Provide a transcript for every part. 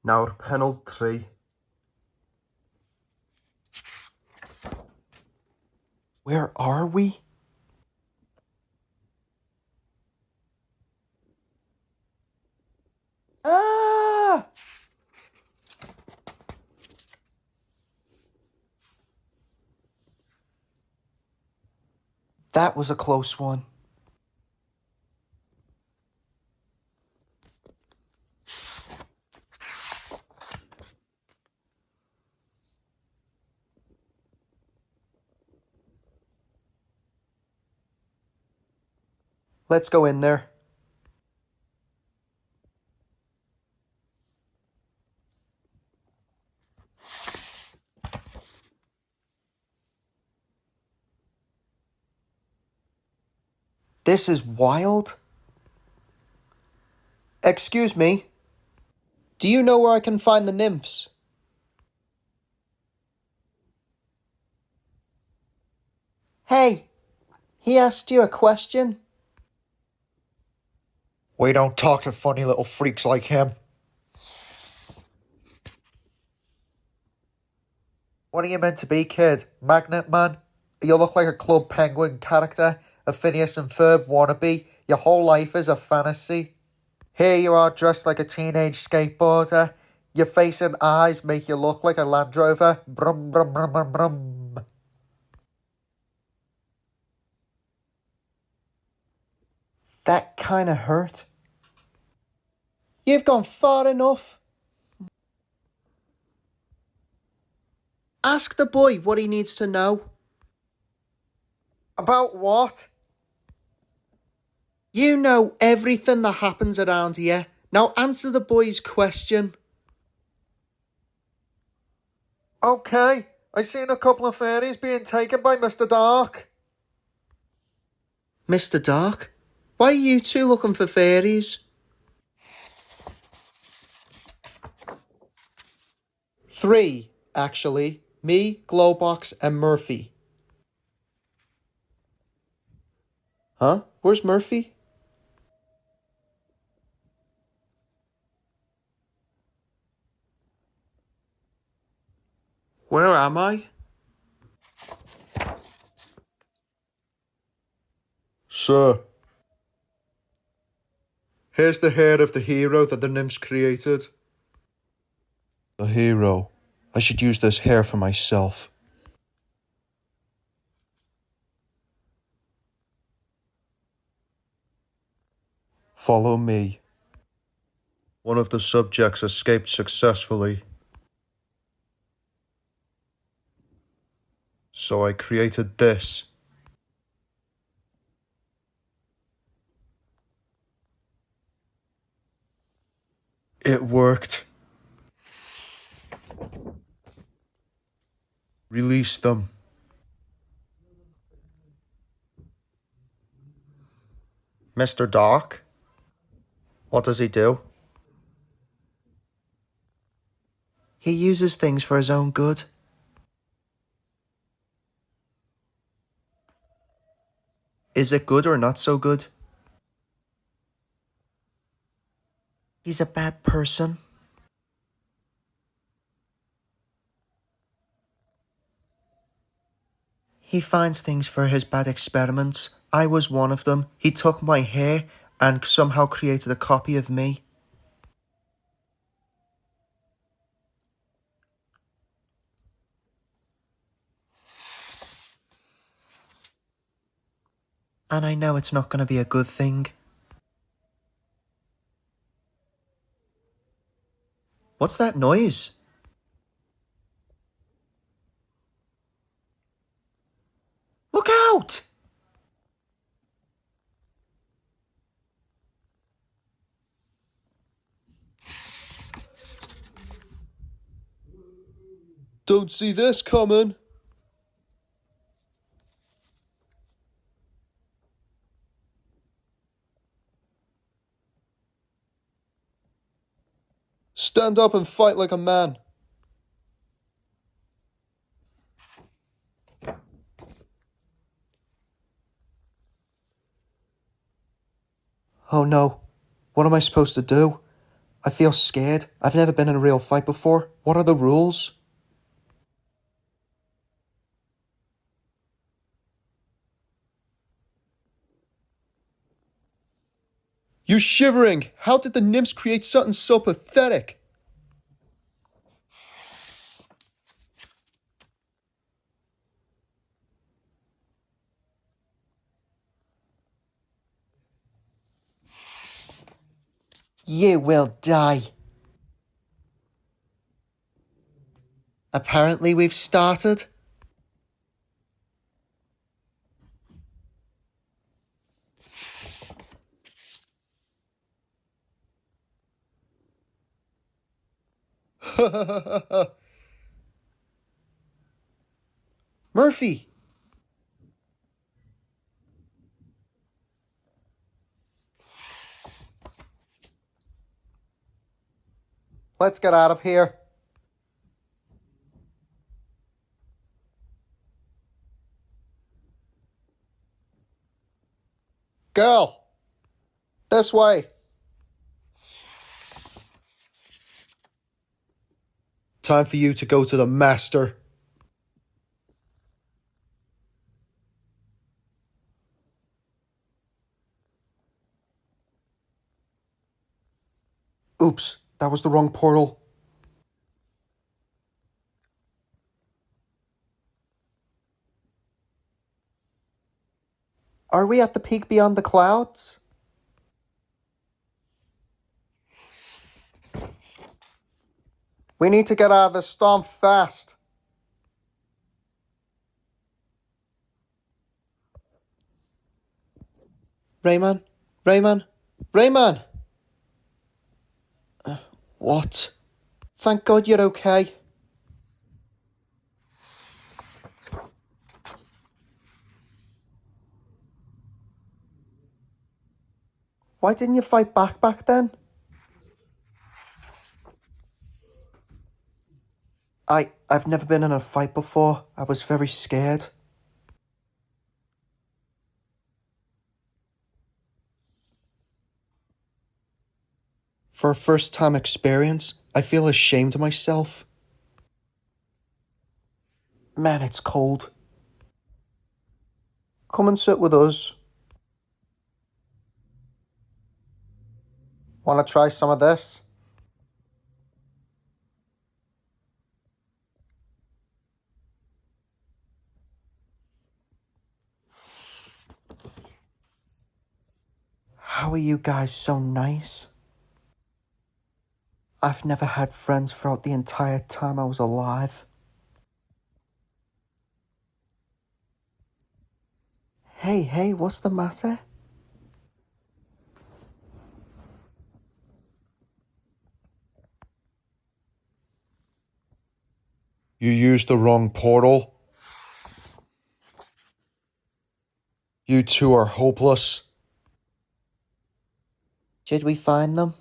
Nawr pennod 3. Where are we? Ah! That was a close one. Let's go in there. This is wild. Excuse me. Do you know where I can find the nymphs? Hey, he asked you a question. We don't talk to funny little freaks like him. What are you meant to be, kid? Magnet man? You look like a Club Penguin character, a Phineas and Ferb wannabe. Your whole life is a fantasy. Here you are dressed like a teenage skateboarder. Your face and eyes make you look like a Land Rover. Brum, brum, brum, brum, brum. That kinda hurt. You've gone far enough. Ask the boy what he needs to know. About what? You know everything that happens around here. Now answer the boy's question. Okay, I seen a couple of fairies being taken by Mr. Dark. Mr. Dark? Why are you two looking for fairies? 3, actually. Me, Glowbox, and Murphy. Huh? Where's Murphy? Where am I? Sir. Here's the hair of the hero that the nymphs created. The hero. I should use this hair for myself. Follow me. One of the subjects escaped successfully. So I created this. It worked. Release them. Mr. Dark? What does he do? He uses things for his own good. Is it good or not so good? He's a bad person. He finds things for his bad experiments. I was one of them. He took my hair and somehow created a copy of me. And I know it's not going to be a good thing. What's that noise? Look out! Don't see this coming. Stand up and fight like a man. Oh no, what am I supposed to do? I feel scared. I've never been in a real fight before. What are the rules? You're shivering! How did the nymphs create something so pathetic? You will die. Apparently we've started. Murphy! Let's get out of here. Girl! This way. Time for you to go to the master. Oops, that was the wrong portal. Are we at the peak beyond the clouds? We need to get out of this storm fast. Rayman? Rayman? Rayman! What? Thank God you're okay. Why didn't you fight back then? I've never been in a fight before. I was very scared. For a first-time experience, I feel ashamed of myself. Man, it's cold. Come and sit with us. Want to try some of this? How are you guys so nice? I've never had friends throughout the entire time I was alive. Hey, what's the matter? You used the wrong portal. You two are hopeless. Did we find them?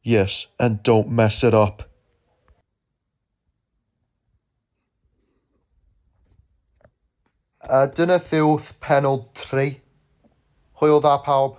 Yes, and don't mess it up. Dyna ddiwth pennod 3. Hwyl dda pawb.